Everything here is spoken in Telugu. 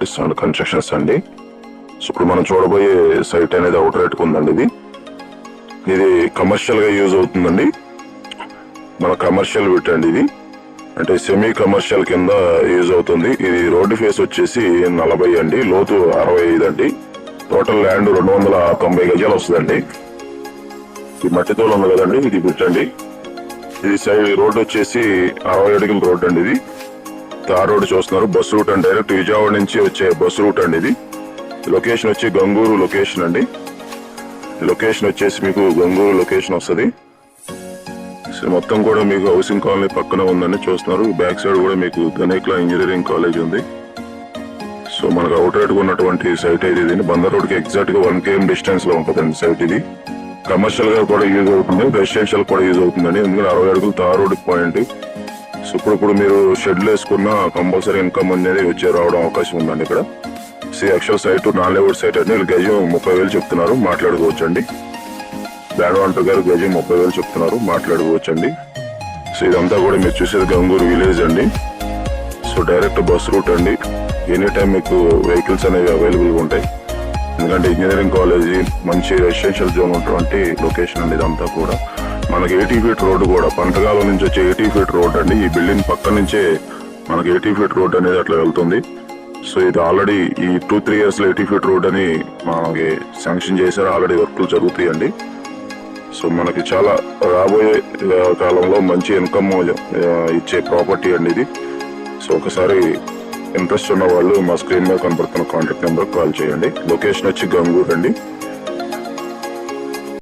నడిపిస్తున్నాడు కన్స్ట్రక్షన్స్ అండి. సో ఇప్పుడు మనం చూడబోయే సైట్ అనేది అవుట్ రేట్ ఉందండి. ఇది కమర్షియల్ గా యూజ్ అవుతుందండి. మన కమర్షియల్ బిట్ అండి ఇది, అంటే సెమీ కమర్షియల్ కింద యూజ్ అవుతుంది. ఇది రోడ్డు ఫేస్ వచ్చేసి 40 అండి, లోతు 65 అండి. టోటల్ ల్యాండ్ 290 గజాలు వస్తుందండి. ఈ మట్టితో ఉంది కదండి, ఇది బిట్ అండి. ఇది సైడ్ రోడ్ వచ్చేసి 60 అడుగుల రోడ్ అండి. ఇది తార్ రోడ్ చూస్తున్నారు, బస్ రూట్ అండి. డైరెక్ట్ విజయవాడ నుంచి వచ్చే బస్ రూట్ అండి. ఇది లొకేషన్ వచ్చి గంగూరు లొకేషన్ అండి. లొకేషన్ వచ్చేసి మీకు గంగూరు లొకేషన్ వస్తుంది. సో మొత్తం కూడా మీకు హౌసింగ్ కాలనీ పక్కన ఉందని చూస్తున్నారు. బ్యాక్ సైడ్ కూడా మీకు గణేక్లా ఇంజనీరింగ్ కాలేజ్ ఉంది. సో మనకు అవుట్ రేట్ ఉన్నటువంటి సైట్ ఇది. బందర్ రోడ్ కి ఎగ్జాక్ట్ గా 1 km డిస్టెన్స్ లో ఉంటుందండి సైట్. ఇది కమర్షియల్ గా కూడా యూజ్ అవుతుంది, రెసిడెన్షియల్ కూడా యూజ్ అవుతుందండి. ఎందుకంటే 60 అడుగులు తార్ రోడ్ పాయింట్. సో ఇప్పుడు మీరు షెడ్లు వేసుకున్న కంపల్సరీ ఇన్కమ్ అనేది వచ్చి రావడం అవకాశం ఉందండి. ఇక్కడ actual site non layout site అండి. గజం 30,000 చెప్తున్నారు, మాట్లాడుకోవచ్చండి. బ్యాడ్వాంటర్ గారు గజం 30,000 చెప్తున్నారు, మాట్లాడుకోవచ్చండి. సో ఇదంతా కూడా మీరు చూసేది గంగూరు విలేజ్ అండి. సో డైరెక్ట్ బస్ రూట్ అండి. ఎనీ టైం మీకు వెహికల్స్ అనేవి అవైలబుల్ గా ఉంటాయి. ఎందుకంటే ఇంజనీరింగ్ కాలేజీ మంచి రెసిడెన్షియల్ జోన్ ఉన్నటువంటి లొకేషన్ అండి. ఇదంతా కూడా మనకి 80 feet రోడ్డు కూడా పంటగాలం నుంచి వచ్చే 80 feet రోడ్ అండి. ఈ బిల్డింగ్ పక్క నుంచే మనకి 80 feet రోడ్ అనేది అట్లా వెళ్తుంది. సో ఇది ఆల్రెడీ ఈ 2-3 years లో 80 feet రోడ్ అని మనకి శాంక్షన్ చేశారు. ఆల్రెడీ వర్క్లు జరుగుతాయండి. సో మనకి చాలా రాబోయే కాలంలో మంచి ఇన్కమ్ ఇచ్చే ప్రాపర్టీ అండి ఇది. సో ఒకసారి ఇంట్రెస్ట్ ఉన్న వాళ్ళు మా స్క్రీన్ మీద కనబడుతున్న కాంటాక్ట్ నెంబర్ కాల్ చేయండి. లొకేషన్ వచ్చి గంగూర్ అండి.